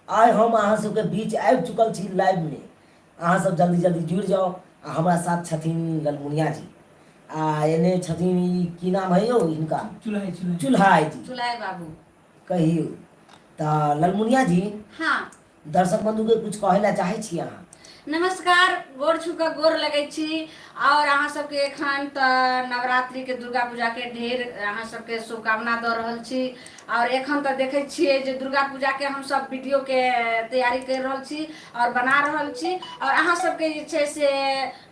आइ हम अहाँ सबके बीच आबि चुकल छी लाइव में। अहाँ सब जल्दी जल्दी जुड़ जाओ। हमारा साथ छथिन ललमुनिया जी, आ एने छथिन की नाम है यौ इनका, चुल्हाई जी, चुलाय बाबू कहियो। तो ललमुनिया जी, हाँ दर्शक बंधु के कुछ कहे ला चाहे छी अहाँ? नमस्कार, गोर छू के गोर लगे छी। और अहाँ सबके एखन तऽ नवरात्रि के दुर्गा पूजा के ढेर अहाँ सबके शुभकामना दऽ रहल छी। और एखन तऽ देखे छियै जे दुर्गा पूजा के हम सब वीडियो के तैयारी कर रहल छी और बना रहल छी। और अहाँ सबके जे छै से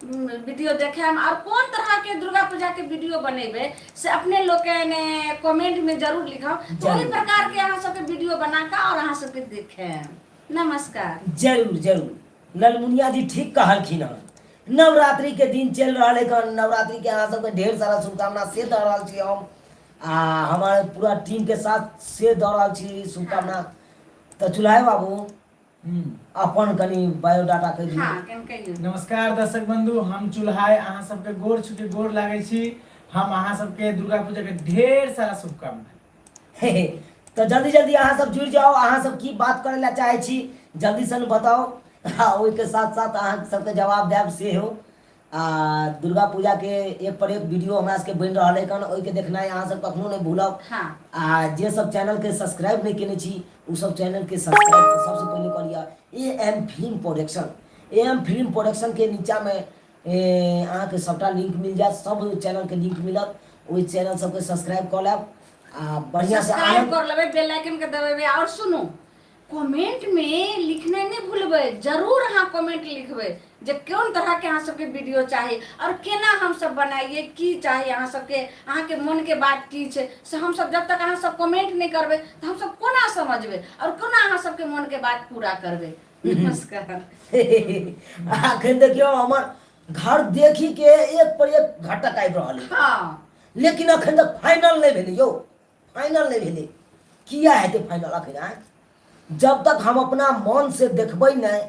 वीडियो देखेम और कोन तरह के दुर्गा पूजा के वीडियो बनेबे से अपने लोग ने कमेंट में जरूर लिखब, तो वही प्रकार के अहाँ सबके वीडियो बनाकर और अहाँ सबके देखेम। नमस्कार। जरूर जरूर, ललमुनिया जी ठीक कहलखिन हन। नवरात्रि के दिन चल रहा है, नवरात्रि के अहाँ सबके ढेर सारा शुभकामना से दऽ रहल छी हम, आ हमारे पूरा टीम के साथ से दऽ रहल छी शुभकामना। तो चुल्हाई बाबू अपन कनी बायोडाटा कहि दियौ। हाँ, नमस्कार दर्शक बंधु, हम चुल्हाई अहाँ सबके गोर छू के गोर लागे छी। हम अहाँ सबके दुर्गा पूजा के ढेर सारा शुभकामना। तो जल्दी जल्दी अहाँ सब जुड़ जाओ। अहाँ सब की बात करे ला चाहे छी जल्दी से बताओ, ओहि के साथ साथ अहाँ सबके जवाब देब से हो। दुर्गा पूजा के एक पर एक वीडियो हमरा सबके बन रहा है, ओहि के देखनाइ अहाँ सब कखनो नहीं भूलब। हाँ। जे सब चैनल के सब्सक्राइब नहीं केने छी उ सब चैनल के सब्सक्राइब सबसे पहले करिए। Am film production, am film production के नीचा में अहाँ के सबटा लिंक मिल जाए, सब चैनल के लिंक मिलत। ओहि चैनल सबके सब्सक्राइब कर लेब आ बढ़िया से सब्सक्राइब कर लेबे, बेल आइकन के दबाबे। और सुनो, कमेंट में लिखने नहीं भूलबे, जरूर अहाँ कमेंट लिखबे जे कौन तरह के अहाँ सबके वीडियो चाहिए और केना हम सब बनाइए, की चाहिए अहाँ सबके, अहाँ के मन के बात की छे से हम सब जब तक अहाँ सब कमेंट नहीं करबे तो हम सब कोना समझबे और कोना अहाँ सबके मन के बात पूरा करबे। नमस्कार। अखन देखियो हमर घर देखी के एक पर एक घटक आबि रहल है। हाँ। लेकिन अखन तक फाइनल नहीं भेले यौ, फाइनल नहीं भेले। किया हेतै फाइनल अखन? आए जब तक हम अपना मन से देखबै नहीं,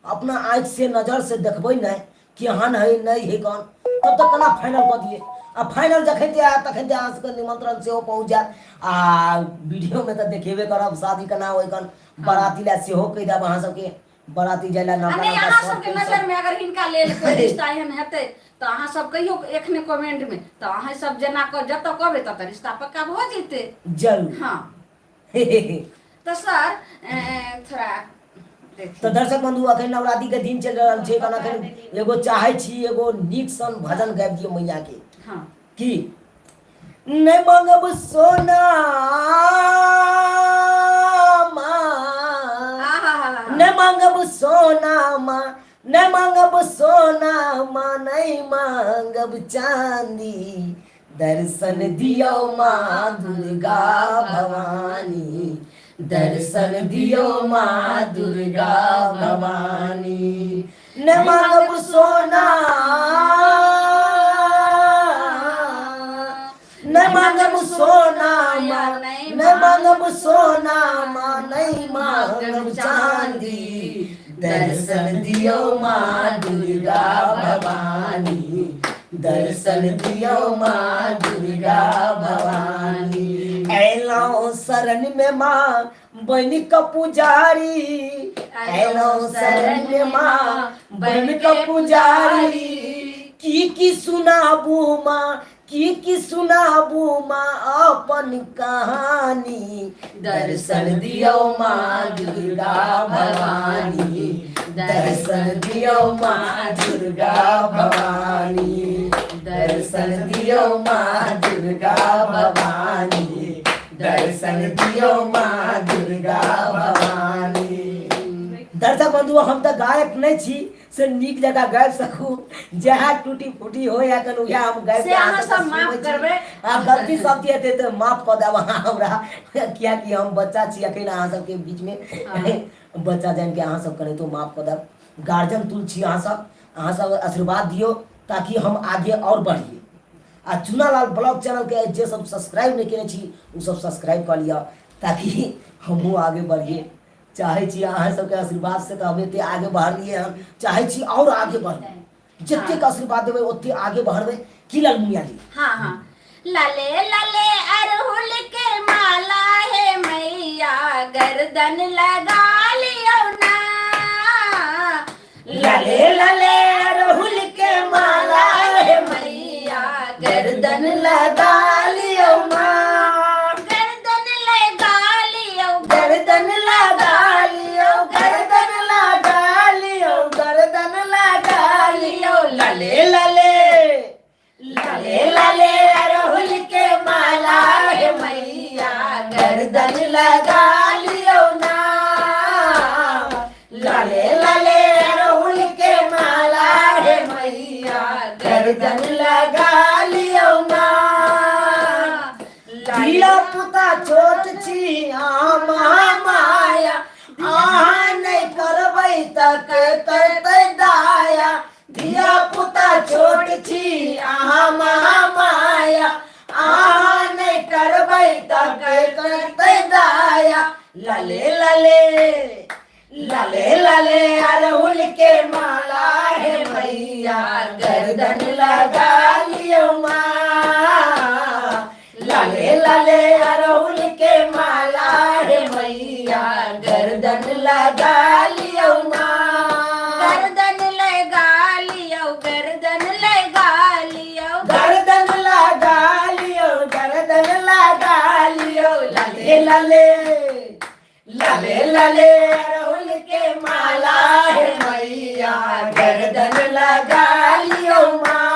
अपना आँख से नजर से देखबै नहीं कि हन है नहीं है कौन, तब तक केना फाइनल कर दिए। आ फाइनल जखन आयत तखन अहाँ सबके निमंत्रण सेहो पहुँच जायत। आ वीडियो में तो देखेबे करब शादी केना होइ कन, बाराती ला सेहो कहि देब अहाँ सबके, बाराती जाय ला नहीं, अहाँ सबके नजर में अगर हिनका लेल कोई रिश्ता एहन हेतै तो अहाँ सब कहियो एखने कमेंट में, तो अहाँ सब जना जब तक कहबे तब तक रिश्ता पक्का भ जेतै। जरूर। हाँ। तो सर थोड़ा तो दर्शक बंधु, अखन नवरात्रि के दिन चल रहा है, अखन एगो चाहे छी एगो नीक सन भजन गाबि दियो मैया के। हाँ। की नहीं मांगब सोना नहीं मांगब सोना माँ, नहीं मांगब सोना माँ, नहीं मांगब चांदी, दर्शन दियो माँ दुर्गा भवानी, दर्शन दियो माँ दुर्गा भवानी। नहीं मांगब सोना, नहीं मांगब सोना माँ, नहीं मांगब सोना माँ, नहीं मांगब चांदी, दर्शन दियो माँ दुर्गा भवानी, दर्शन दियो माँ दुर्गा भवानी। ऐलौं शरण में माँ बन क पुजारी, ऐलौं शरण में माँ बन क पुजारी, की सुनाबू माँ, की सुनाबू माँ अपन कहानी, दर्शन दियो माँ दुर्गा भवानी, दर्शन दियो माँ दुर्गा भवानी, दर्शन दियो माँ दुर्गा भवानी, दर्शन दियो माँ दुर्गा भवानी। दर्शक बंधु, हम तो गायक नहीं छी से नीक जगह गाबि सकू, जहाँ टूटी फूटी हो या कन उहे हम गाबि से अहाँ सब माफ करबे। आ गलती सलती हेतै तो माफ कऽ देब अहाँ हमरा, किया कि हम बच्चा छी अखन अहाँ सबके बीच में। बच्चा जान के अहाँ सब करे तो माफ कर देब। गार्जियन तुल छी अहाँ सब आशीर्वाद दियो ताकि हम आगे और बढ़िए। आ चुनालाल ब्लॉग चैनल के जे सब सब्सक्राइब नहीं केने छी उ सब सब्सक्राइब कर लिया ताकि हमहू आगे बढ़िए। चाहे छी अहाँ सबके आशीर्वाद से तो हम एते आगे बढ़लिए, हम चाहे छी और आगे बढ़े, जितने का आशीर्वाद देवे उतने आगे बढ़बे। की ललमुनिया जी? हाँ हाँ। लले लले अरहुल के माला है मैया, गर्दन लगा ली करबै त के करतै दाया धिया पुता छोट छी अहाँ महामाया अहाँ नहीं करबै त के करतै दाया लाले लाले लाले लाले अरहुल के माला है मैया गर्दन लगा लियो माँ लाले लाले अरहुल के माला है मैया गर्दन लगा लियो माँ गर्दन लगा लियो गर्दन लगा लियो गर्दन लगा लियो गर्दन लगा लियो लाले लाले लाले लाले अरहुल के माला है मैया गर्दन लगा लियो माँ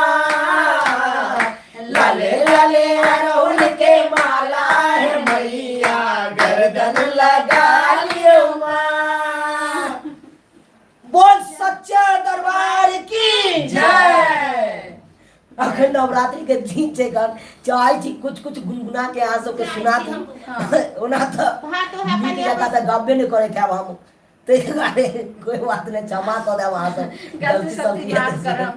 लाले लाले अरहुल के माला है मैया गर्दन लगा लियो माँ बोल सच्चा दरबार की जय। अखन नवरात्रि के दिन छै गन चाहे छी कुछ गुनगुना के अहाँ सबके सुना दी ओना तो नीक जगह त गब्बे नहीं करे थे हम ते गाने कोई बात नहीं क्षमा कर दे वहां से गलती सब की बात करम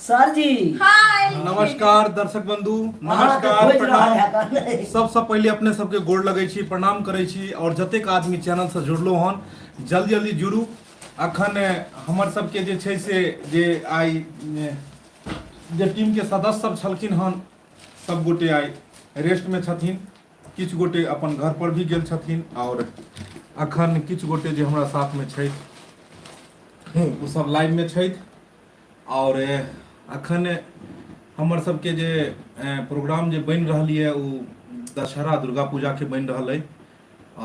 सर जी हाँ नमस्कार दर्शक बंधु नमस्कार प्रणाम सबसे पहले अपने सबके गोड़ लगै छी प्रणाम करै छी और जतेक आदमी चैनल से जुड़लो हन जल्दी जल्दी जुड़ू अखन हमर सबके जे छै से जे आइ जे टीम के सदस्य सब छलखिन हन सब गोटे आइ रेस्ट में छथिन किछु गोटे अपन घर पर भी गेल छथिन और अखन किछु गोटे जे हमरा साथ में छै वो सब लाइव में छै और अखन हमर सबके जे प्रोग्राम जे बन रही है वो दशहरा दुर्गा पूजा के बन रहा है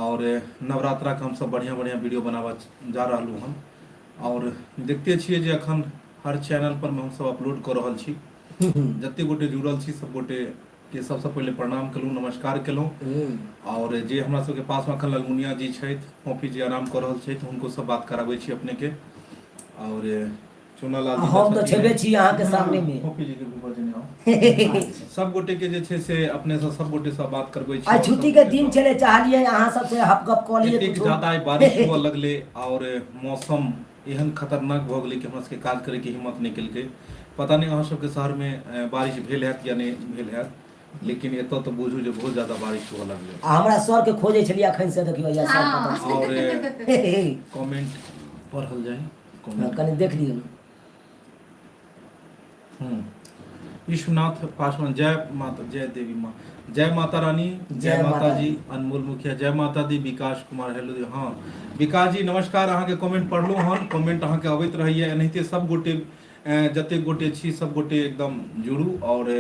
और नवरात्रा के हम सब बढ़िया बढ़िया वीडियो बनावा जा रहलू हम और देखते छिए जे अखन हर चैनल पर हम सब अपलोड कर रहल छी जते गोटे जुड़ल छी सब गोटे के सबसे पहले प्रणाम कलू नमस्कार केलू और जे हमरा सबके पास में अखन ललमुनिया जी छथि पॉपी जी आराम कर रहल छथि उनको सब बात कराबै छी अपने के और चुनालाल जी हम तो छेबे छी अहाँ के सामने में पॉपी जी के ऊपर जने सब गोटे के जे छै से अपने से सब गोटे सब बात करबै छी आज छुट्टी के दिन चले चाहलिए अहाँ सबसे हपगप क लिए एक ज्यादा बारिश हुआ लगले और मौसम एहन खतरनाक भ गेलै कि हमरा सबके काज करे के हिम्मत नहीं केलकै पता नहीं अहाँ सबके शहर में बारिश भेल हैत या नहीं भेल हैत लेकिन एतौ तो बुझू जे बहुत ज्यादा बारिश हुआ लगले हमरा सर के खोजे छलिए अखन से देखियो या सर पता और कमेंट पढ़ल जाए कमेंट कनी देख लियो विश्वनाथ पासवान जय देवी माँ जय माता रानी जय माता जी अनमोल मुखिया जय माता दी विकास कुमार हेलो हाँ विकास जी नमस्कार अहाँ के कमेंट पढ़लू हन कमेंट अहाँ के अबैत रहिए एनाहिते सब गोटे जते गोटे छी सब गोटे एकदम जुड़ू और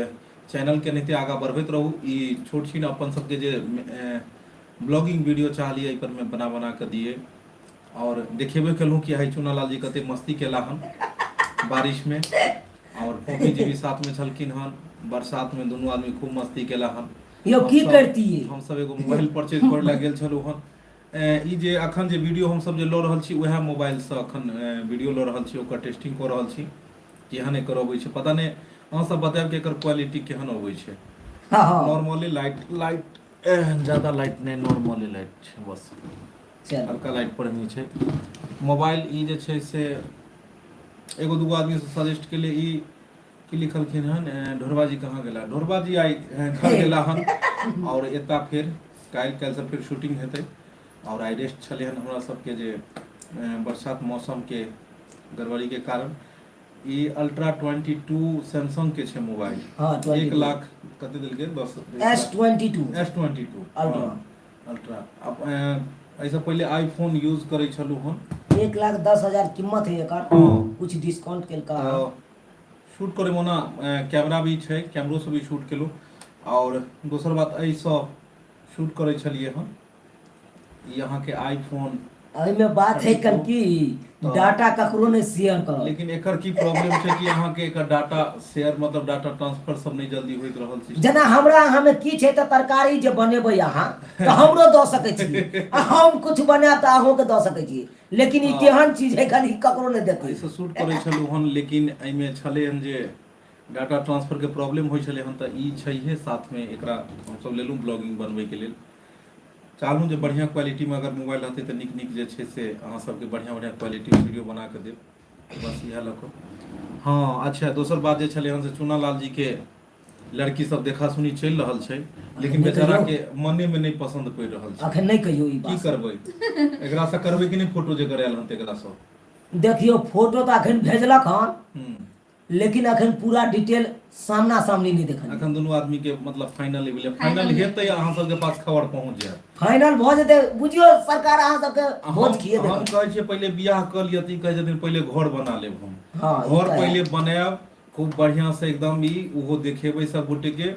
चैनल के एनाहिते आगा बढ़बैत रहू ई छोट छीन अपन सबके जे ब्लॉगिंग वीडियो चाहलिए एहि पर में बना के दिए और देखेबे केलहुँ कि हाई चुनालाल जी कते मस्ती केला हन बारिश में और पॉपी जी भी साथ में छलखिन हन बरसात में दोनों आदमी खूब मस्ती केला हन यो की करती है हम सब एगो मोबाइल परचेज करे ला गेल छलु हन ई जे अखन जे वीडियो हम सब जे ल रहल छी वह मोबाइल से अखन वीडियो ल रहल छी ओकर टेस्टिंग कर रहल छी केहन एकर अबै छै पता नहीं अहाँ सब बताएब कि एकर क्वालिटी केहन अबै छै हां नॉर्मली लाइट ज्यादा लाइट नहीं नॉर्मली लाइट छै बस चल हल्का लाइट पर नहीं छै मोबाइल ई जे छै से एगो दूगो आदमी से सजेस्ट के लिए ई की लिखलखिन हन ढोरबा जी कहाँ गेला ढोरबा जी आई घर गेला हन और एता फिर काल से फिर शूटिंग हेतै और आई रेस्ट छले हन हमरा सबके जे बरसात मौसम के गड़बड़ी के कारण ई अल्ट्रा 22 सैमसंग के छै मोबाइल हां 1 लाख कते दिल के 10 S22 अल्ट्रा अब ऐसा पहले आईफोन यूज करे छलू हन 1,10,000 कीमत है एकर कुछ डिस्काउंट केल का शूट करे मोना कैमरा भी छै कैमरो से भी शूट केलू और दोसर बात ऐ सब शूट करे छलिए हम यहाँ के आईफोन अई में बात है कन की डाटा ककरो ने शेयर कर लेकिन एकर की प्रॉब्लम छै कि यहाँ के एकर डाटा शेयर मतलब डाटा ट्रांसफर सब नहीं जल्दी होइत रहल छै जना हमरा हमें की छै त तरकारी जे बनेबै अहाँ त हमरो द सकै छी हम कुछ बनाब त अहूं के द सकै छी लेकिन ई केहन चीज है खाली ककरो ने देतै ऐसे शूट करे छलू हन लेकिन एई में छले हन जे डाटा ट्रांसफर के प्रॉब्लम होय छले हन त ई छैहे साथ में एकरा हम सब लेलू ब्लॉगिंग बनबै के लेल चाहूँ जे बढ़िया क्वालिटी में अगर मोबाइल रहते तो निक निक जे छे से अहाँ सबके बढ़िया बढ़िया क्वालिटी वीडियो बना के देब बस इएह लऽ कऽ। हाँ अच्छा दोसर बात जे छलै हन से चूना लाल जी के लड़की सब देखा सुनी चलि रहल छै लेकिन नहीं बेचारा कहियो। के मने में नहीं पसंद पड़ि रहल छै। अखन नहीं कहियो ई की बात करबै एकरा से करबै कि नहीं फोटो जे करायल हन एकरा से देखियो फोटो तो अखन भेजलक हन हम्म। लेकिन अखन पूरा डिटेल सामना सामनी नहीं देखल अखन दुनू आदमी के मतलब फाइनल भेलै फाइनल हेतै अहाँ सबके पास खबर पहुंच जायत। फाइनल भऽ जेतै बुझियो सरकार अहाँ सबके भोज खिए हम देत। कहै छियै पहिले बियाह कर लिअ तऽ ई कहै छथिन पहिले घर बना लेब हम हाँ, ई घर तऽ है। पहिले बनायब खूब बढ़िया से एकदम ई उहो देखेबै सब गोटे के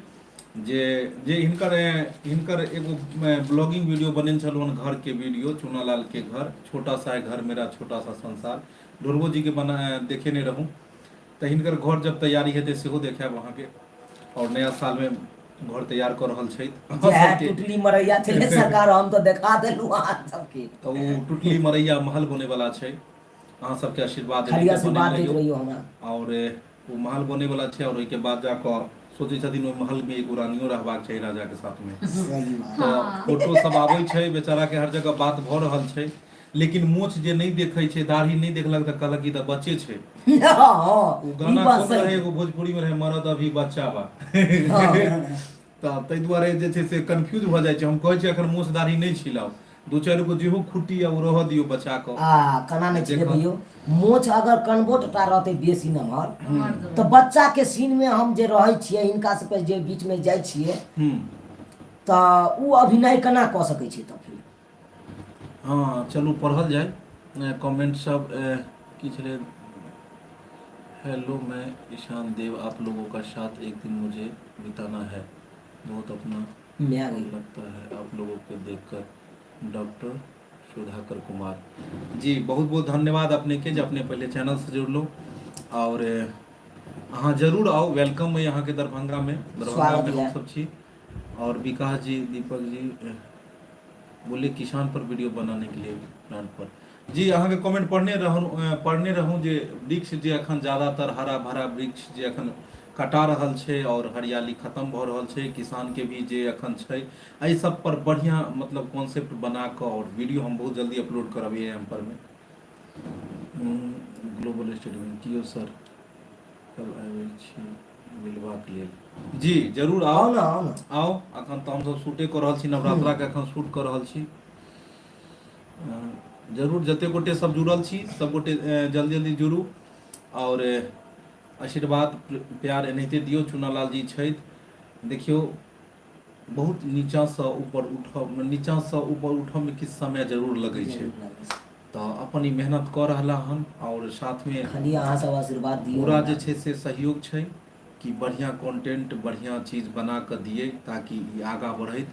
जे जे हिनकर एगो ब्लॉगिंग वीडियो बनेने छलहुँ हन घर के वीडियो चूनालाल के घर छोटा सा है घर मेरा छोटा सा संसार ढोरबो जी के बना देखेने रहूँ तऽ हिनकर घर जब तैयारी हेतै सेहो देखायब अहाँके और नया साल में घर तैयार कर रहल छै जएह टुटली मरैया छलै सरकार हम तो देखा देलहुँ अहाँ सबके तो वो टुटली मरैया महल बने वाला छै अहाँ सबके आशीर्वाद खाली देबै आशीर्वाद बने दैत रहियौ। रहियो हमरा। और वो महल बने वाला छै और ओहिके बाद जाकऽ सोचै छथिन ओहि महल में एगो रानियो रहबाक चाही राजा के साथ में सही बात। तो फोटो सब आबै छै बेचारा के हर जगह बात भऽ रहल छै लेकिन मोछ जे नहीं देखै छै दाढ़ी नहीं देखलक तऽ कहलक ई तऽ बच्चे छै। हाँ, ओ ई गाना बात कोन सही। रहे एगो भोजपुरी में रहे मरद अभी बच्चा बा हाँ। तऽ ताहि दुआरे जे छै से कंफ्यूज भऽ जाइ छै हम कहै छी एखन मोछ दाढ़ी नहीं छिलाउ दू चारि गो जेहो खुट्टी या ओ रहऽ दियौ बचा कऽ केना नहीं देखऽ। छिलेबैयो मोछ अगर कन्वर्ट रहतै बेसी नमहर हम्म। तऽ बच्चा के सीन में हम जे रहै छियै हिनका सबके जे बीच में जाइ छियै तऽ उ अभिनय केना कऽ सकै छै तऽ फिर हाँ चलू पढ़ल जाए कमेंट सब की चले। हेलो मैं ईशान देव आप लोगों का साथ एक दिन मुझे बिताना है बहुत अपना मैं गई। लगता है आप लोगों को देखकर डॉक्टर सुधाकर कुमार जी बहुत बहुत धन्यवाद अपने के जे अपने पहले चैनल से जुड़लो और अहाँ जरूर आओ वेलकम है यहाँ के दरभंगा में स्वागत हम है। सब छी और विकास जी दीपक जी बोले किसान पर वीडियो बनाने के लिए प्लान पर जी अहाँ के कमेंट पढ़ने रहूँ जे वृक्ष जे अखन ज्यादातर हरा भरा वृक्ष जे अखन कटा रहल छै और हरियाली खत्म भऽ रहल छै किसान के भी जे अखन छै एहि सब पर बढ़िया मतलब कॉन्सेप्ट बना कऽ और वीडियो हम बहुत जल्दी अपलोड करब एम पर में ग्लोबल स्टेटमेंट कियो सर कल आबै छी मिलबाक लेल जी जरूर आओ आओ ना आओ ना। आओ अखन तऽ हमसब शूटे कऽ रहल छी नवरात्रा के अखन शूट कऽ रहल छी जरूर जते गोटे सब जुड़ल छी सब गोटे जल्दी जल्दी जुड़ू और आशीर्वाद प्यार एनाहिते दियौ चूनालाल जी छथि देखियौ बहुत नीचाँसँ ऊपर उठऽ में किछु समय जरूर लगै छै तऽ अपन ई मेहनत कऽ रहला हन और साथ में खाली अहाँ सब आशीर्वाद दियौ पूरा हमरा। जे छै से सहयोग छै कि बढ़िया कंटेंट बढ़िया चीज बना कऽ दिए ताकि ई आगाँ बढ़ैत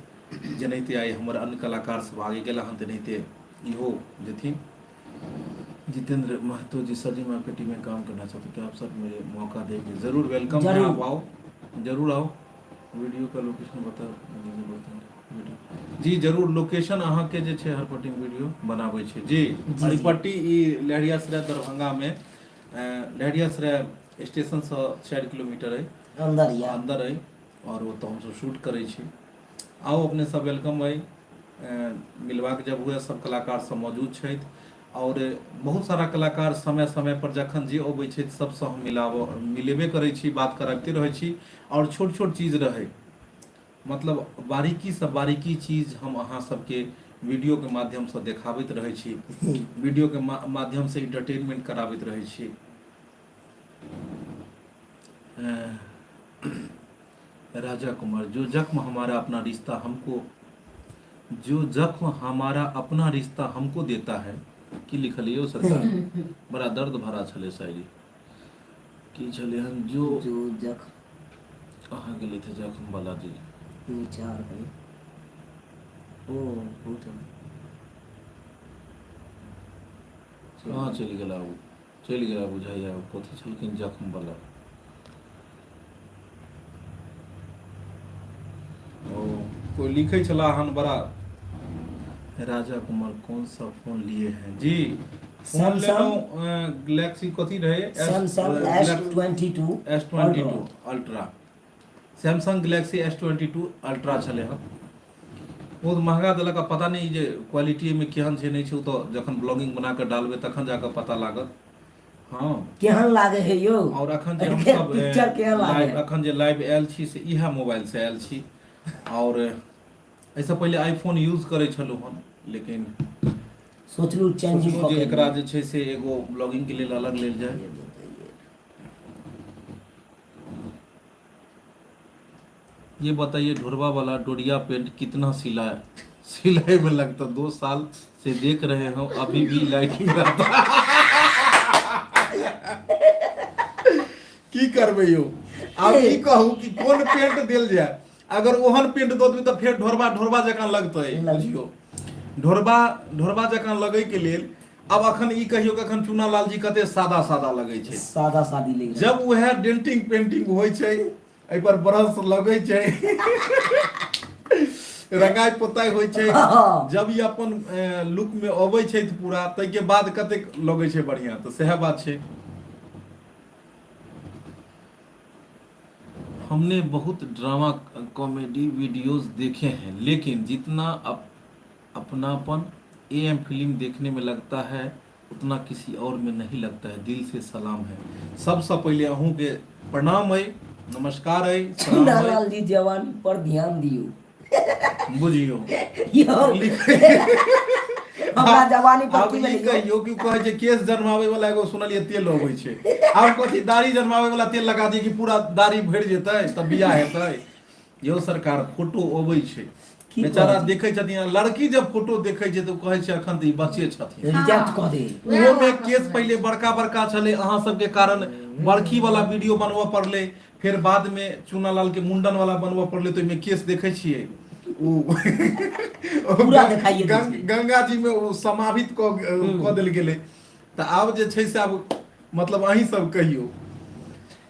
जेनाहिते आइ हमर अन्य कलाकार सब आगे गेला हन तेनाहिते इहो जेथिन। जितेंद्र महतो जी सर जी मैं आपकी टीम में काम करना चाहता हूँ क्या आप सर मुझे मौका देंगे जरूर वेलकम है जरूर। आप आओ जरूर आओ वीडियो का लोकेशन बता वीडियो जी जरूर लोकेशन अहाँ के जे छै हरपट्टी वीडियो बनाबै छै जी हरपट्टी ई लहरियासराय दरभंगा में लहरियासराय स्टेशन से 4 किलोमीटर है अंदर है और वो तो हम सब शूट करै छी आओ अपने सब वेलकम है मिलवाक जब हुए सब कलाकार सब मौजूद छथि और बहुत सारा कलाकार समय समय पर जखन जे अबै छै सबसँ हम मिलेबे करै छी बात कराबते रहै छी और छोट छोट चीज रहै मतलब बारीकी चीज हम अहाँ सबके वीडियो के माध्यम से देखाबैत रहै छी वीडियो के माध्यम से इंटरटेनमेंट कराबैत रहै छी। राजा कुमार जो जख्म हमारा अपना रिश्ता हमको देता है की लिखल है सरकार बड़ा दर्द भरा छले शायरी की छले हम जो जख्म अहाँ के लिए जख्म वाला जी विचार करी ओ बहुत कहाँ चलि गेला बुझाइया कथी छलखिन जख्म वाला ओ कोई लिखे छला हन बड़ा राजा कुमार कौन सा फोन लिए हैं जी फोन ले लो गैलेक्सी कथी रहे Samsung S22 ultra Samsung Galaxy S22 ultra चले हम बहुत महंगा देलक पता नहीं जे क्वालिटी में केहन छै नहीं छै तो जखन ब्लॉगिंग बना के डालबे तखन जाके पता लागत। हाँ केहन लागे है यो और अखन जे हम सब पिक्चर केहन लागे लाइव अखन जे लाइव आयल छी से इहा मोबाइल से आयल छी और ऐसा पहले आईफोन यूज करे छलु हन लेकिन सोचलू चेंजिंग जे एकरा जे छै से एगो ब्लॉगिंग के लिए अलग लेल जाए। ये बताइए ढोरवा वाला डोरिया पेंट कितना सिलाई में लगता? 2 साल से देख रहे हो अभी भी लाइटिंग रहता। की करबे यो आब की कहू कि कोन पेंट देल जाए? अगर ओहन पेंट दो देबे त फेर ढोरवा जकां लगतै। बुझियो ढोरवा जकां लगै के लेल अब अखन ई कहियो कि अखन चूना लाल जी कते सादा लगे छै, सादा सादी लगे। जब वह डेंटिंग पेंटिंग होय छै एहि पर ब्रश लगे छै रंगाई पोताई होय छै, जब ई अपन लुक में अबै छै त पूरा तै के बाद कते लगे छै बढ़िया। तो सह बात छै। हमने बहुत ड्रामा कॉमेडी वीडियोस देखे हैं लेकिन जितना अपनापन एएम फिल्म देखने में लगता है उतना किसी और में नहीं लगता है। दिल से सलाम है। सबसे पहले अहूँ के प्रणाम है, नमस्कार है, सलाम है। लाल जी जवानी पर ध्यान दियो। बुझियो हमरा जवानी पर अब की ई मिलियो कहियो कि कहै छै केस जन्मावे वाला एगो सुनलिए तेल होबै छै। आब कथि दाढ़ी जन्मावे वाला तेल लगा दी कि पूरा दाढ़ी भरि जेतै तब बियाह हेतै। यो सरकार फोटो अबै छै बेचारा देखे छथिन, लड़की जब फोटो देखे छै तो कहे छै अखन त ई बच्चे छथिन, रिजेक्ट क दे। ओहो में केस पहले बड़का छले अहाँ सब के कारण बड़खी वाला वीडियो बनवा पड़ले, फिर बाद में चूना लाल के मुंडन वाला बनवा पड़ले तो में केस देखे छियै पूरा दिखाइए गंगा जी में वो समाहित क देल गेले। त आब जे छै से आब मतलब अहीं सब कहियो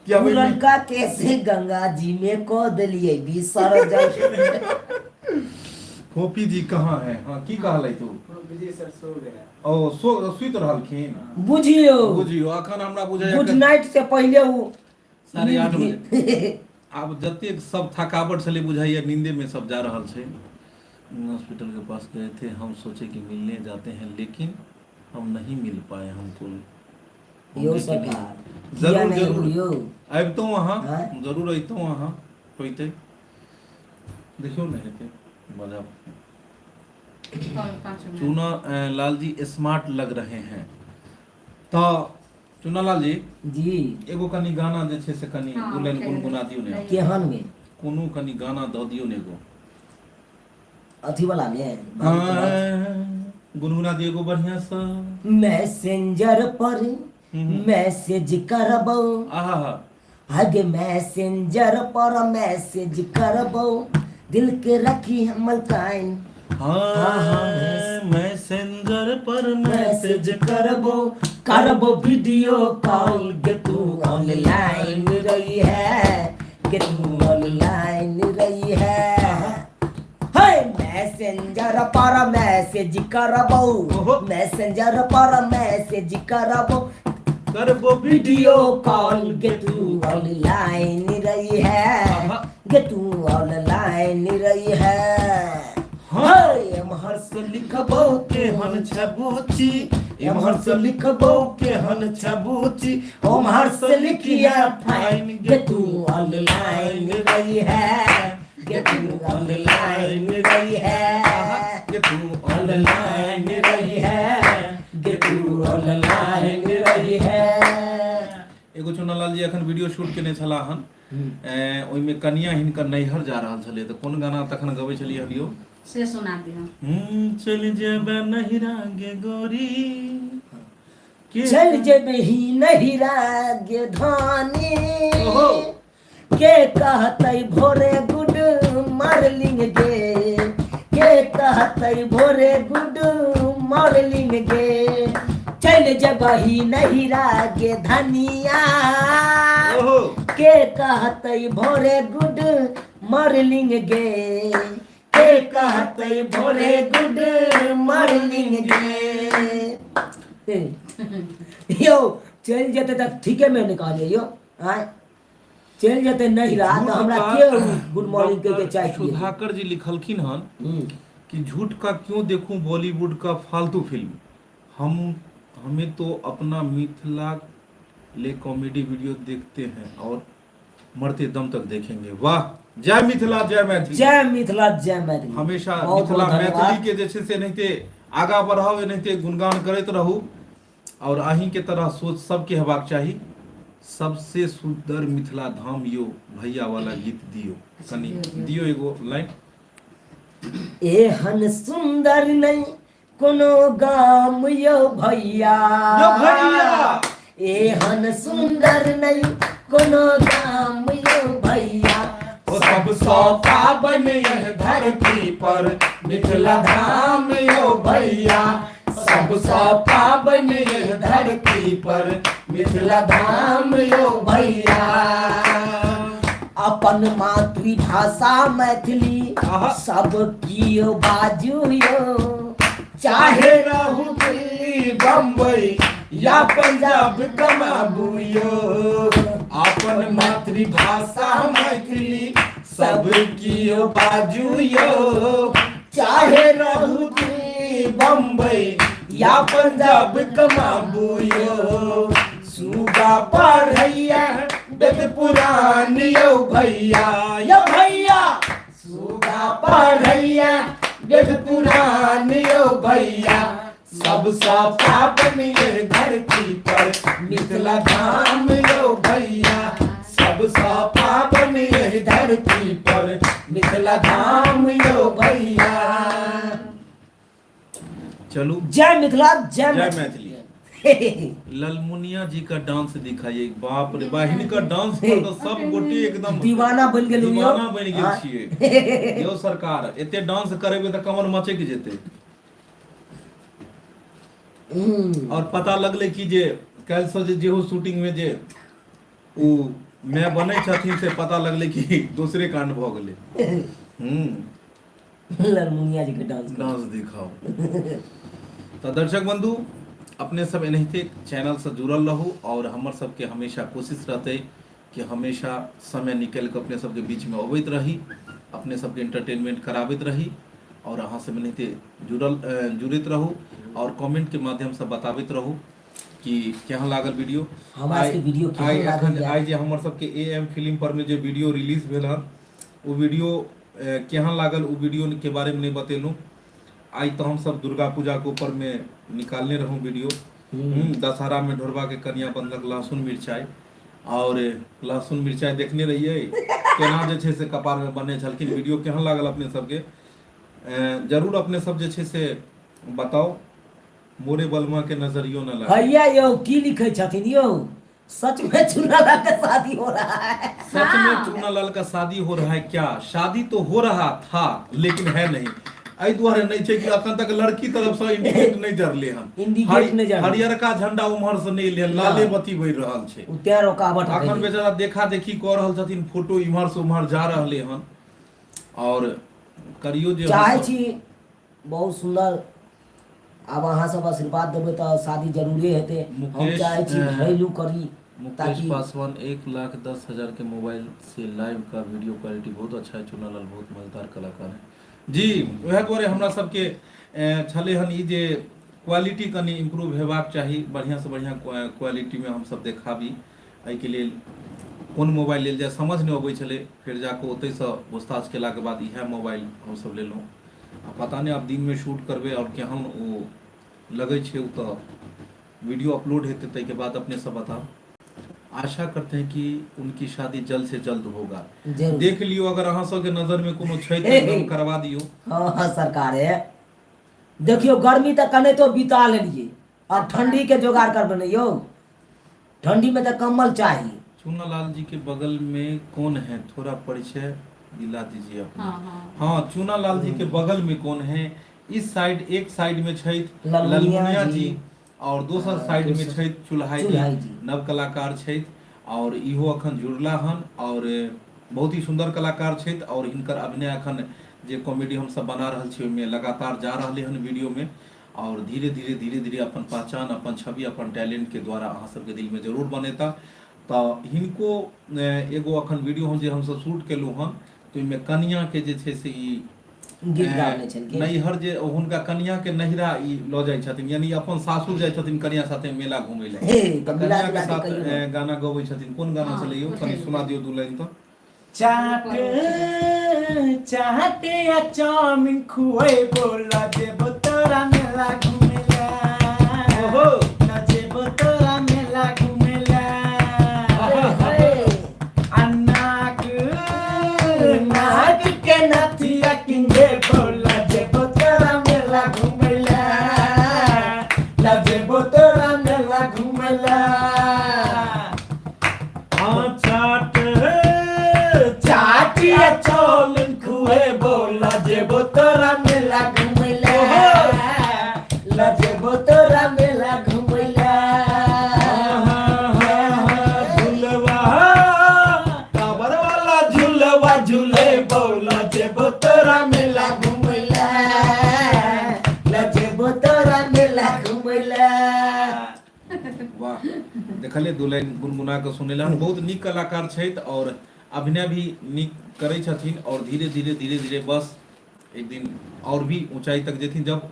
कि अब लड़का कैसे गंगा जी में क देलिए विसर्जन। फोपी जी कहाँ है? हाँ की कहलै तू? विजय सर सो गया। ओ सुइत रहलखिन। बुझियो अखन हमरा बुझाइया गुड नाइट से पहले वो 8:30 बजे आब जतेक सब थकावट छले बुझाइया नींदे में सब जा रहल छै। हॉस्पिटल के पास गए थे, हम सोचे कि मिलने जाते हैं लेकिन हम नहीं मिल पाए। हमको यो सरकार जरूर अबतो वहाँ हाँ? जरूर अबतो वहाँ होते देखियो नहीं हेते मजा। चूना लाल जी स्मार्ट लग रहे हैं। तो चूना लाल जी एगो कनी गाना जे छै से कनी बुलेन गुनगुना दियो ने। केहन में कोनो कनी गाना द दियो ने एगो अथी वाला में गुनगुना दियो एगो बढ़िया सा। मैसेंजर पर मैसेज करबो, आहा आगे मैसेंजर पर मैसेज करबो, दिल के रखी हमल काइन। मैसेंजर पर मैसेज करबो वीडियो कॉल के तू ऑनलाइन रही है, के तू ऑनलाइन रही है। मैसेंजर पर मैसेज करबो, मैसेंजर पर मैसेज करबो वीडियो कॉल के तू ऑनलाइन रही है, के तू ऑनलाइन रही है। एमहर से लिखबो केहन छबूची, एमहर से लिखबो केहन छबूची, ओमहर से लिखिया फाइन के तू ऑनलाइन रही है, के तू ऑनलाइन रही है, के तू ऑनलाइन रही है, के तू ऑनलाइन रही है। एगो चुना लाल जी अखन वीडियो शूट केने छला हन, ओइ में कन्या हिनकर नैहर जा रहल छले त कोन गाना तखन गबै छलिए हलियो से सुना दियो। चल जेबे नहिरा गे गोरी, चल जेबे ही नहिरा गे धानी, के कहतै भोरे गुड मॉर्निंग गे, के कहतै भोरे गुड मॉर्निंग गे, चल जेबही नहिरा गे धनिया, के कहतै भोरे गुड मॉर्निंग गे, के कहतै भोरे गुड मॉर्निंग गे। यो चल जेते त ठीके में निकाले यो आय चल जेते नहीं रहा तो हमरा के गुड मॉर्निंग के चाय पिए। सुधाकर जी लिखलखिन हन कि झूठ का क्यों देखूं बॉलीवुड का फालतू फिल्म, हमें तो अपना मिथिला ले कॉमेडी वीडियो देखते हैं और मरते दम तक देखेंगे। वाह, जय मिथिला जय मैथिली। जय मिथिला जय मैथिली। हमेशा बहुत मिथिला बहुत धन्यवाद। मैथिली के जे छै से एनाहिते आगा बढ़ाओ, एनाहिते गुणगान करैत रहू और अहीं के तरह सोच सबके हेबाक चाही। सबसे सुंदर मिथिला धाम यो भैया वाला गीत दियो, कनी दियो एगो लाइन। एहन सुंदर नहीं कोनो गाम यो भैया, यो भैया। एहन सुंदर नहीं कोनो गाम यो भैया, ओ सब सौ पावन यह धरती पर मिथिला धाम यो भैया, सब सौ पावन यह धरती पर मिथिला धाम यो भैया। अपन मातृभाषा मैथिली आहा। सब कियो बाजू यो, चाहे रहू दिल्ली बम्बई या पंजाब कमाबू यो, अपन मातृभाषा मैथिली सब कियो बाजू यो, चाहे रहू दिल्ली बम्बई या पंजाब कमाबू यो। सुगा पढ़ैया वेद पुराण यो भैया, यो भैया। सुगा पढ़ैया वेद पुराण यो भैया, सब सा पावन ये धरती पर मिथिला धाम यो भैया, सब सा पावन ये धरती पर मिथिला धाम यो भैया। चलो, जय मिथिला जय जय मैथिली। ललमुनिया जी का डांस दिखाइए। बाप रे, बहिन का डांस पर तो सब गोटे एकदम दीवाना बन गेल दीवाना बन गेल छियै। यो सरकार एते डांस करेबे त कमर मचक जेते। और पता लगले कि जे काल्हि से जे हो शूटिंग में जे उ मैं बने छथिन से पता लगले कि दूसरे कांड भ गेले। ललमुनिया जी के डांस दिखाओ। तो दर्शक बंधु, अपने सब एनाहिते चैनल से जुड़ल रहू और हमर सबके हमेशा कोशिश रहते कि हमेशा समय निकल के अपने सबके बीच में अबैत रही, अपने सबके एंटरटेनमेंट कराबैत रही और अहाँ सब एनाहिते जुड़ैत रहू और कमेंट के माध्यम से बताबैत रहू कि केहन लागल वीडियो। हमरा के वीडियो केहन लागल। आइ जे हमर सबके एएम फिल्म पर में जे वीडियो रिलीज भेल हन, वो वीडियो केहन लागल, वो वीडियो के बारे में नहीं बतेलूँ। आज तो हम सब दुर्गा पूजा के ऊपर में निकालने रहूं वीडियो। दशहरा में ढोरबा के कन्या बंधक लहसुन मिर्चाई और लहसुन मिर्चाई देखने रहिए केना जे छे से कपार में बने छलखिन। वीडियो केहन लागल अपने सबके जरूर अपने सब जे छे से बताओ। मोरे बलमा के नजरियो न लगे। भैया यो की लिखे छथिन यो, सच में चूनालाल का शादी हो रहा है। सच में चूनालाल का शादी हो रहा है क्या? शादी तो हो रहा था लेकिन है नहीं। एहि दुआरे नहीं छे कि अखन तक लड़की तरफ से इंडिकेट नहीं जरले हन। इंडिकेट नहीं जरले। हरियरका झंडा उम्हर से नहीं ले, लाले बत्ती बढ़ रहल छे। उते रुकावट अखन बेचारा देखा देखी कर रहल छथिन, फोटो इम्हर से उम्हर जा रहले हन। और करियो जे चाहे छी बहुत सुंदर। अब अहाँ सब आशीर्वाद देबै तो शादी जरूरे हेते। हम चाहे छी घरेलू करी। मुकेश पासवान 1,10,000 के मोबाइल से लाइव का वीडियो क्वालिटी बहुत अच्छा है। चूनालाल बहुत मजेदार कलाकार है जी। वह दुआरे हमरा सबके छले हन ई जे क्वालिटी कनी इम्प्रूव हेबाक चाही, बढ़िया से बढ़िया क्वालिटी में हम सब देखाबी। एहि के लेल कोन मोबाइल लेल जाय समझ नहीं अबै छले, फिर जाके ओतै से पूछताछ केला के बाद इएह मोबाइल हम सब लेलहुँ। पता नहीं आप दिन में शूट करबे और केहन ओ लगे छे, तो वीडियो अपलोड हेते तै के बाद अपने सब बताओ। आशा करते हैं कि उनकी शादी जल्द से जल्द होगा। देख लियो, अगर अहाँ सब के नजर में कोनो छै तो एकदम करवा दियो। हाँ सरकार है। देखियो गर्मी तक कने तो बिता लेलिए, अब ठंडी के जुगाड़ कर बने यो। ठंडी में तो कम्बल चाहिए। चूनालाल जी के बगल में कौन है, थोड़ा परिचय दिला दीजिए अपना। हाँ, चूनालाल जी के बगल में कौन है? इस साइड एक साइड में छै ललमुनिया जी और दोसर साइड में छै चुल्हाई जी, नव कलाकार छै और इहो अखन जुड़ला हन और बहुत ही सुंदर कलाकार छै। और इनकर अभिनय अखन जे कॉमेडी हम सब बना रहल छी में लगातार जा रहले हन वीडियो में। और धीरे धीरे अपन पहचान, अपन छवि, अपन टैलेंट के द्वारा अहाँ सबके दिल में जरूर बनेता। तो हिनको एगो अखन वीडियो हम जे हम सब शूट केलहुँ हन, तो इनमें कन्या के जे छै से गीत गाबने छलखिन। नैहर जे हुनका कन्या के नहिरा ई लऽ जाइ छथिन, यानी अपन सासुर जाइ छथिन कन्या साथे मेला घूमै ले, हे, तऽ तऽ मिला कन्या के जुला के साथ कहियौ ने। गाना गबै छथिन। कोन गाना छलै यौ, कनि सुना दियौ 2 लाइन तो। चाट चाट या चाउमिन खुए बोला देबो तोरा मेला घुमेला, ओहो ना जेबो तोरा मेला घुमेला, नाक नाक के नथिया किंगे बोला जेबो तोरा मेला घुमेला, ना जेबो तोरा मेला घुमेला। हाँ चाट चाटिया चाउमिन खुए बोला जेबो तोरा मेला घुमेला, ला जेबो तोरा मेला घुमेला। झुलवा टावर वाला झुलवा झूले बोला जेबो तोरा मेला घुमेला, ला जेबो तोरा मेला घुमेला। वाह, देखलिए 2 लाइन गुनगुना के सुनेला। बहुत नीक कलाकार छथि और अभिनय भी नीक करै छथिन और धीरे धीरे बस एक दिन और भी ऊंचाई तक जेथिन। जब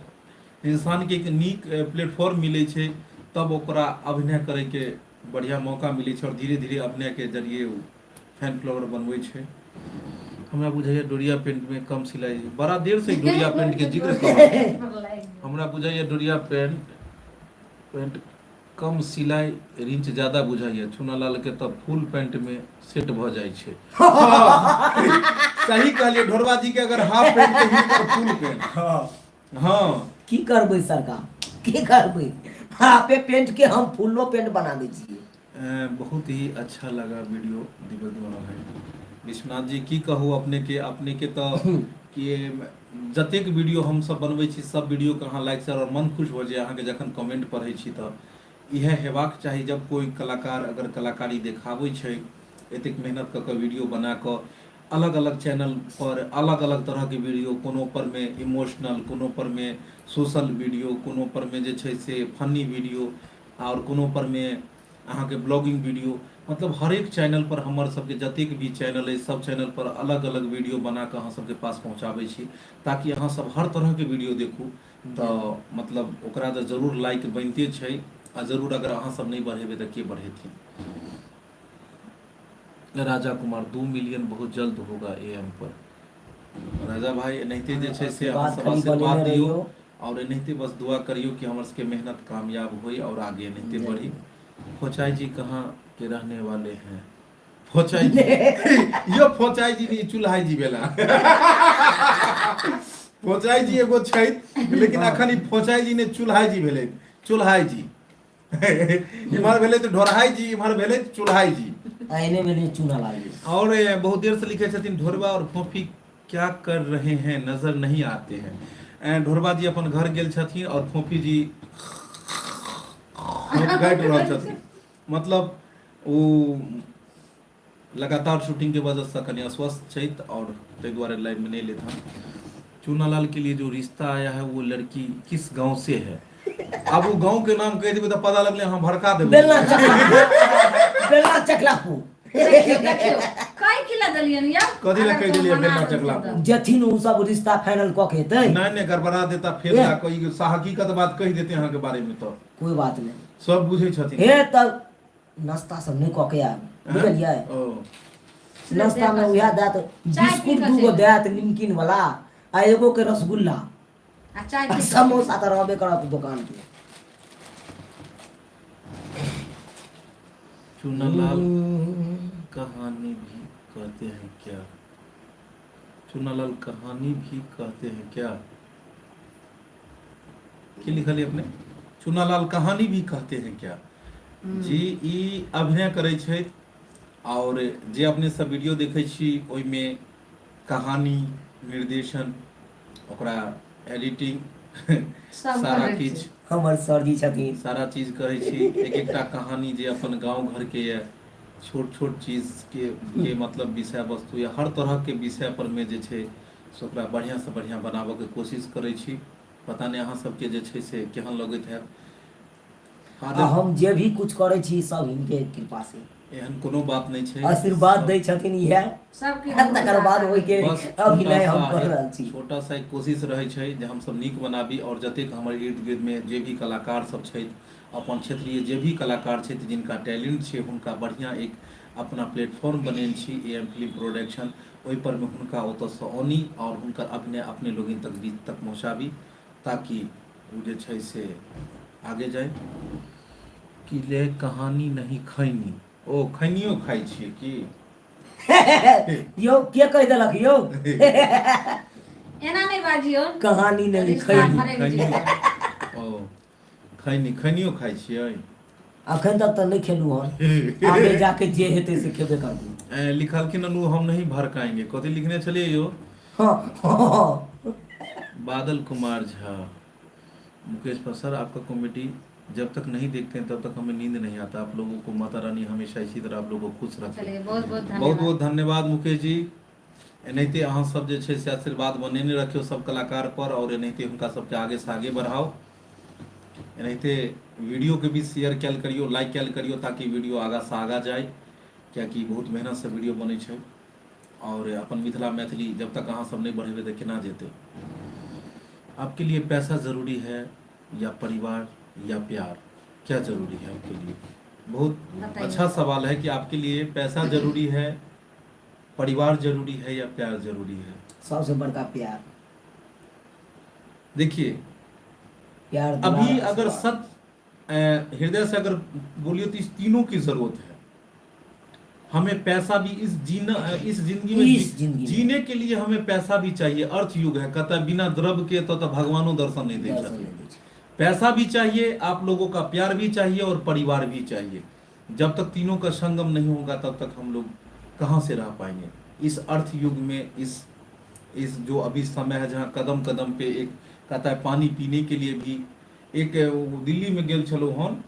इंसान के एक नीक प्लेटफॉर्म मिलै छै तब ओकरा अभिनय करे के बढ़िया मौका मिलै छै और धीरे धीरे अभिनय के जरिए ओ फैन फॉलोअर बनबै छै। हमरा बुझाइए डोरिया पेंट में कम सिलाई, बड़ा देर से डोरिया पेंट के जिक्र कर। हमरा बुझाइए डोरिया पेंट कम सिलाई रिंच ज्यादा बुझाइए। चुनालाल के तो फुल पैंट में सेट भ जाय छै। सही कहलिए, ढोरबा जी के अगर हाफ पैंट के ही और फुल पैंट। हाँ की करबै सरकार, की करबै, हाफे पेंट के हम फुल्लो पेंट बना दै छियै। बहुत ही अच्छा लगा वीडियो दिव्य द्वारा है। विश्वनाथ जी की कहू अपने के तो कि जतेक वीडियो हम सब बनबै छी सब वीडियो के अहाँ लाइक शेयर और मन खुश हो जाए अहाँ के जखन कमेंट पढ़ै छी तो इहे हेबाक चाही। जब कोई कलाकार अगर कलाकारी देखाबै छै, एतेक मेहनत क के वीडियो बना क अलग अलग चैनल पर अलग अलग तरह के वीडियो, कोनो पर में इमोशनल, कोनो पर में सोशल वीडियो, कोनो पर में जे छै से फनी वीडियो और कोनो पर में अहाँ के ब्लॉगिंग वीडियो, मतलब हर एक चैनल पर हमर सबके जतेक भी चैनल है सब चैनल पर अलग अलग वीडियो बना के अहाँ सबके पास पहुँचाबै छी ताकि अहाँ सब हर तरह के वीडियो देखू। तो मतलब ओकरा तो जरूर लाइक बनते छै आ जरूर अगर अहाँ सब नहीं बढ़ेबे तो के बढ़ेथिन। राजा कुमार 2 मिलियन बहुत जल्द होगा एएम पर। राजा भाई एनाहिते जे छै से अहाँ सब आशीर्वाद दियो और एनाहिते बस दुआ करियो कि हमर सबके मेहनत कामयाब होई और आगे एनाहिते बढ़ी। फोचाई जी कहाँ के रहने वाले हैं? फोचाई जी यो फोचाई जी नहीं, चुल्हाई जी भेला। फोचाई जी एगो छै लेकिन अखन ई फोचाई जी ने चुल्हाई जी भेले। चुल्हाई जी इमहर भेले तो ढोरहाई जी, इमहर भेले चुल्हाई जी। आईने में चूना लागे। और बहुत देर से लिखे छथिन ढोरबा और फोफी क्या कर रहे हैं नजर नहीं आते हैं। ढोरबा जी अपन घर गेल छथिन और फोफी जी गाइड रहल छथिन। मतलब वो लगातार शूटिंग के वजह से कहीं अस्वस्थ छथि और ताहि दुआरे लाइन में नहीं लेता। चूनालाल के लिए जो रिश्ता आया है वो लड़की किस गांव से है? अब वो गांव के नाम कह देबे तो पता लगले हम भड़का देबे। बेलना चकलापुर। देखियो कई किला दलियन या कथी ला कह देलिए बेलना चकलापुर? जथिन उ सब रिश्ता फाइनल क के हेतै। नहीं गड़बड़ा देता फेर ला कोई हकीकत बात कह देते अहाँ के बारे में तो कोई बात नहीं, सब बुझे छथिन। हे तब नाश्ता सब नहीं क के आब, बुझलियै? नाश्ता में उहा दात बिस्कुट दूगो दात निमकिन वाला आ एगो के रसगुल्ला आ चाय आ समोसा त रहबे करत दुकान पे। चूनालाल कहानी भी कहते हैं क्या? चूनालाल कहानी भी कहते हैं क्या? की लिखल है अपने? चूनालाल कहानी भी कहते हैं क्या? जी ई अभिनय करे छै और जे अपने सब वीडियो देखे छी ओइ में कहानी, निर्देशन, ओकरा एडिटिंग सारा किछ हमर सरजी छथिन। सारा चीज करे छी। एक एकटा कहानी जे अपन गांव घर के या छोट छोट चीज के मतलब विषय वस्तु या हर तरह के विषय पर में जे छै से ओकरा बढ़िया से बढ़िया बनाबे के कोशिश करे छी। पता नहीं अहाँ सबके जे छै से केहन लगैत है। आ हम जे भी कुछ करे छी सब इनके कृपा से एहन कोनो बात नहीं छै, आशीर्वाद दै छथिन इएह सबके तकर बाद ओहि के बस अभिनय हम कर रहल छी। छोटा सा एक कोशिश रहे छै जे हम सब नीक बनाबी और जतेक हमर इर्द गिर्द में जे भी कलाकार सब छै अपन क्षेत्रीय जे भी कलाकार छै जिनका टैलेंट छै हुनका बढ़िया एक अपना प्लेटफॉर्म बनेने छी AM फिल्म प्रोडक्शन, ओहि पर में हुनका ओतसँ आनी और हुनकर अभिनय अपने लोगन तक बीच तक पहुँचाबी ताकि ओ जे छै से आगे जाए। कि ले कहानी नहीं खैनी, ओ खैनियो खाइ छियै की यौ के कह देलक यौ एना नहीं बाजियो, कहानी नहीं रिश्ता खैनी भरे के चीज। ओ खैनियो खाइ छियै। अखन तक तो नहीं खेलू हन, आगे जाके जे हेतै से खेबे करबू। लिखलखिन अनु हम नहीं भड़काएंगे, कथी लिखने चलिए यो? हाँ बादल कुमार झा, मुकेश पर सर आपका कॉमेडी जब तक नहीं देखते हैं तब तक हमें नींद नहीं आता। आप लोगों को माता रानी हमेशा इसी तरह आप लोगों को खुश रखे। चलिए बहुत बहुत बहुत धन्यवाद। बहुत धन्यवाद मुकेश जी। एनाहिते अहाँ सब जे छै से आशीर्वाद बनेने रखियो सब कलाकार पर और एनाहिते हुनका सबके आगे से आगे बढ़ाओ। एनाहिते वीडियो के भी शेयर कैल करियो, लाइक कैल करियो ताकि वीडियो आगा से आगा जाए, कियाकि बहुत मेहनत से वीडियो बने छै और अपन मिथिला मैथिली जब तक अहाँ सब नहीं बढ़ेबे तो केना जेते। आपके लिए पैसा जरूरी है या परिवार या प्यार, क्या जरूरी है आपके लिए? बहुत बताइए। अच्छा सवाल है कि आपके लिए पैसा जरूरी है, परिवार जरूरी है या प्यार जरूरी है? सबसे बड़का प्यार। देखिए प्यार अभी अगर सच हृदय से अगर बोलिए तो इस तीनों की जरूरत है। हमें पैसा भी इस जिंदगी में जीने के लिए हमें पैसा भी चाहिए। अर्थ युग है, कहता है बिना द्रव्य के तो भगवानों दर्शन नहीं दे सकते। पैसा भी चाहिए, आप लोगों का प्यार भी चाहिए और परिवार भी चाहिए। जब तक तीनों का संगम नहीं होगा तब तक हम लोग कहाँ से रह पाएंगे इस अर्थ युग में। इस जो अभी समय है जहाँ कदम कदम पे एक कहता है पानी पीने के लिए भी एक दिल्ली में गेल चलो हन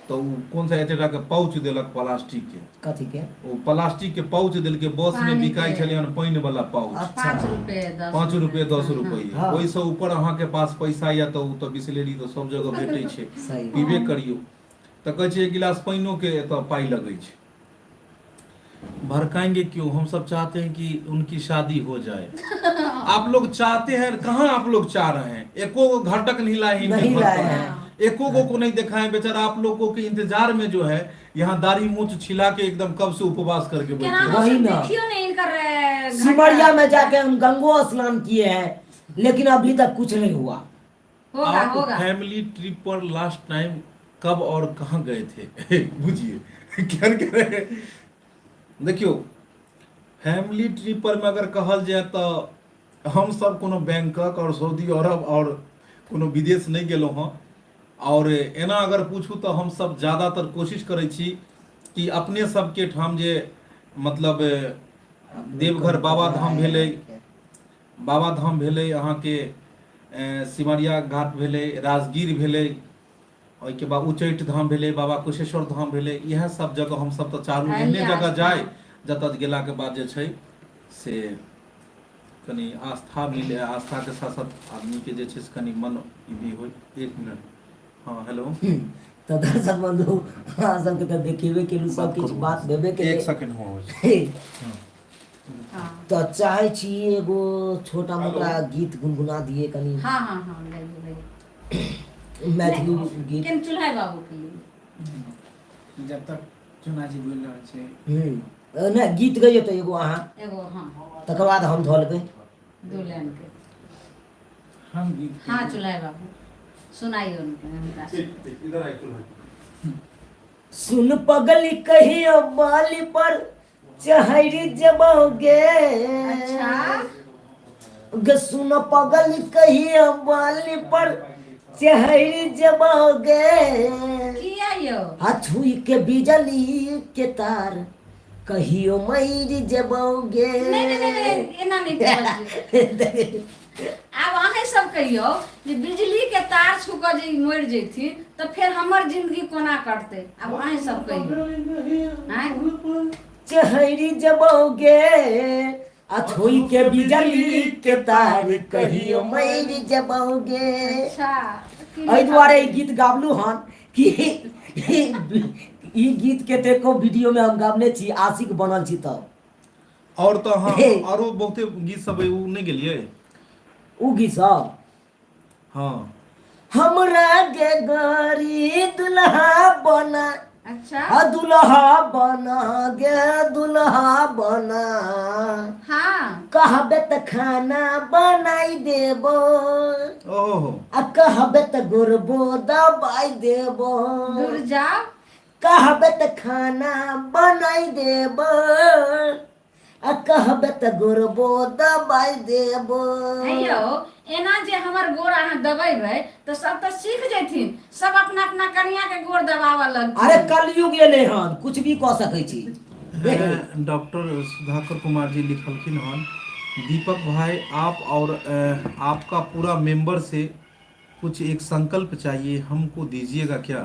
तो कौन सा एतेटा के पाउच देलक प्लास्टिक के, कथी के वो प्लास्टिक के पाउच दिल के बस में बिकाई छले हन पानी वाला पाउच। 5 रुपए 5 रुपए 10 रुपए हाँ। ओहि से ऊपर अहाँ के पास पैसा या तो बिस्लेरी तो सब जगह भेटै छै, सही पीबे करियो। तो कहे छै एक गिलास पानियों के तो पाई लगे छै। भड़काएंगे क्यों? हम सब चाहते हैं कि उनकी शादी हो जाए। आप लोग चाहते हैं, कहाँ आप लोग चाह रहे हैं? एको घटक नहीं लाए हैं, नहीं लाए हैं। एको को नहीं दिखाए। बेचारा आप लोगों के इंतजार में जो है यहाँ दाढ़ी मूछ छिला के एकदम कब से उपवास करके बैठे हैं। वही ना। देखियो नहीं इनकर सिमरिया में जाके हम गंगो स्नान किए हैं लेकिन अभी तक कुछ नहीं हुआ। होगा आप होगा। फैमिली ट्रिप पर लास्ट टाइम कब और कहाँ गए थे? बुझिए क्या कह रहे हैं। देखियो फैमिली ट्रिप पर में अगर कहल जाए तो हम सब कोनो बैंकॉक और सऊदी अरब और कोनो विदेश नहीं गेलो हँ। और एना अगर पूछू तो हम सब ज़्यादातर कोशिश करै छी कि अपने सबके ठाम जे मतलब देवघर बाबाधाम भेलै, बाबाधाम भेलै, अहाँके सिमरिया घाट भेलै, राजगीर भेलै, ओहिके बाद उच्चैठ धाम भेलै, बाबा कुशेश्वर धाम भेलै। इएह सब जगह हम सब तो चारू एहने जगह जाए जतऽ गेला के बाद जे छै से कनी आस्था मिले, आस्था के साथ साथ आदमी के जे छै से कनी मन भी हो। 1 मिनट। हाँ हेलो। तो दर्शक बंधु अहाँ सबके तो देखेबे केलू सब किछ बात भेबे के 1 सेकंड हो। तो चाहे छी एगो छोटा मोटा गीत गुनगुना दिए कनी। हाँ हाँ हाँ गाइए मैथिली गीत। केन चुल्हा बाबू के लिए जब तक चुना जी बोल रहे छे नहीं गीत गइयो तो एगो अहाँ एगो हाँ तकर बाद हम धो लेबै 2 लाइन के। हम गीत हाँ चुल्हा बाबू सुनाइए उनके हमरा से। इधर आइए। सुन पगली कहियो बाली पर चहरी जबोगे। अच्छा गे सुन पगली कहियो बाली पर चहरी जबोगे। किया यो छुई के बिजली के तार कहियो मई जबोगे। नहीं एना नहीं कहल। आब अहाँ सब कहियो जे बिजली के तार छू के जे मर जेथिन तो फिर हमर जिंदगी कोना कटते? अब अहाँ सब कहियो चहरी जबोगे छुई के बिजली के तार कहियो मई जबोगे। अच्छा एहि दुआरे ई गीत गाबलू हन कि ई गीत के देखो वीडियो में हम गाबने छी आशिक बनल छी तब और तो हाँ हे। आरो बहुते गीत सब है, उ नहीं गेलिए। उ गीत सब हाँ हमरा गे गरी दुल्हा बना अच्छा दुल्हा बना गे दुल्हा बना हाँ कहबे त खाना बनाई देबो ओहो आ कहबे त गुरबो दबाई देबो दूर जाओ कहबे त खाना बनाई देबो आ कहबे त गुरबो दबाई देबो हेयो एना जे हमर गोड़ अहाँ दबेबै तो सब तो सीख जैथिन, सब अपना अपना कन्या के गोड़ दबावऽ लगथिन। अरे कलयुग एले हन कुछ भी कह सकै छी डॉक्टर सुधाकर कुमार जी लिखलखिन हन, दीपक भाई आप और आपका पूरा मेंबर से कुछ एक संकल्प चाहिए, हमको दीजिएगा क्या?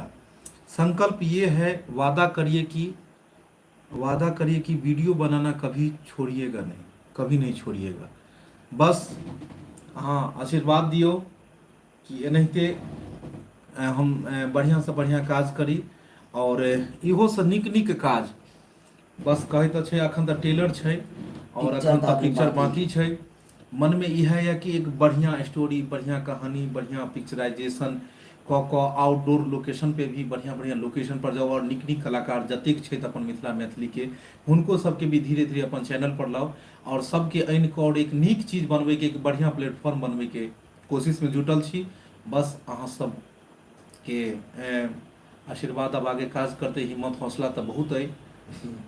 संकल्प ये है, वादा करिए कि वीडियो बनाना कभी छोड़िएगा नहीं, कभी नहीं छोड़िएगा। बस हाँ आशीर्वाद दियो कि एनाहिते हम बढ़िया से बढ़िया काज करी और इहो से नीक काज। बस कहे तो छै, अखन तो टेलर छै और अखन तो पिक्चर बाकी छै। मन में यह है कि एक बढ़िया स्टोरी, बढ़िया कहानी, बढ़िया पिक्चराइजेशन क आउटडोर लोकेशन पे भी बढ़िया लोकेशन पर जाओ और नीक कलाकार जतेक छै अपन मिथिला मैथिली के हुनको सबके भी धीरे धीरे अपन चैनल पर लाओ और सबके आनि कऽ और एक नीक चीज बनबै के, एक बढ़िया प्लेटफॉर्म बनबै के कोशिश में जुटल छी। बस अहाँ सब के आशीर्वाद अब आगे काज करते, हिम्मत हौसला तो बहुत है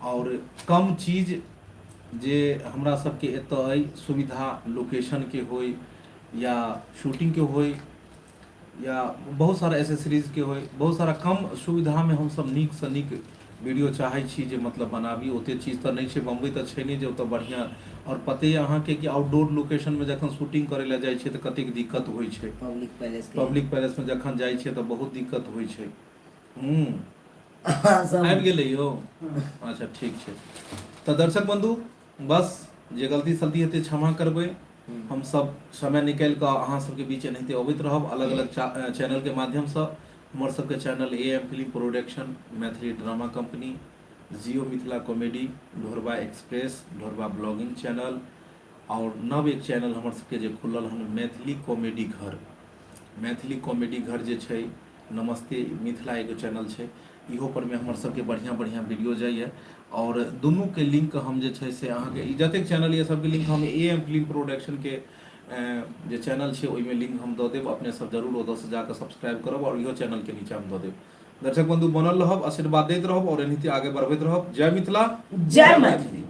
और कम चीज जे हमरा सबके एतऽ अइ सुविधा लोकेशन के होय या शूटिंग के होय या बहुत सारा एसेसरीज के होय, बहुत सारा कम सुविधा में हम सब नीक से नीक वीडियो चाहै छी जे मतलब बनाबी। ओते चीज तो नहीं छै, बम्बई तो छै नहीं जे ओतऽ बढ़िया। और पते है अहाँ के कि आउटडोर लोकेशन में जखन शूटिंग करे ला जाइ छै तऽ कतेक दिक्कत होय छै। पब्लिक पैलेस में जखन जाइ छै तऽ बहुत दिक्कत होय छै। आबि गेलै यौ, अच्छा ठीक छै। तऽ दर्शक बंधु बस जे गलती सलती हेतै क्षमा करबै। हम सब समय निकालि कऽ अहाँ सबके बीच एनाहिते अबैत रहब अलग अलग चैनल के माध्यम से। हमर सबके channel AM film production, Maithili drama company, Jio Mithila comedy, Dhorba express, Dhorba blogging channel और नव एक चैनल हमर सबके जे खुलल हन मैथिली कॉमेडी घर। मैथिली कॉमेडी घर जे छै, नमस्ते मिथिला एगो चैनल छै, इहो पर में हमर सबके बढ़िया वीडियो जाइए और दुनू के लिंक हम जे छै से अहाँ के जतेक चैनल ये सबके लिंक हम AM फिल्म प्रोडक्शन के जे चैनल छै ओहिमे लिंक हम दऽ देब। अपने सब जरूर ओतऽ से जाकर सब्सक्राइब करब और इहो चैनल के नीचा हम दऽ देब। दर्शक बंधु बनल रहब, आशीर्वाद दैत रहब और एनाहिते आगे बढ़बैत रहब। जय मिथिला, जय मैथिली।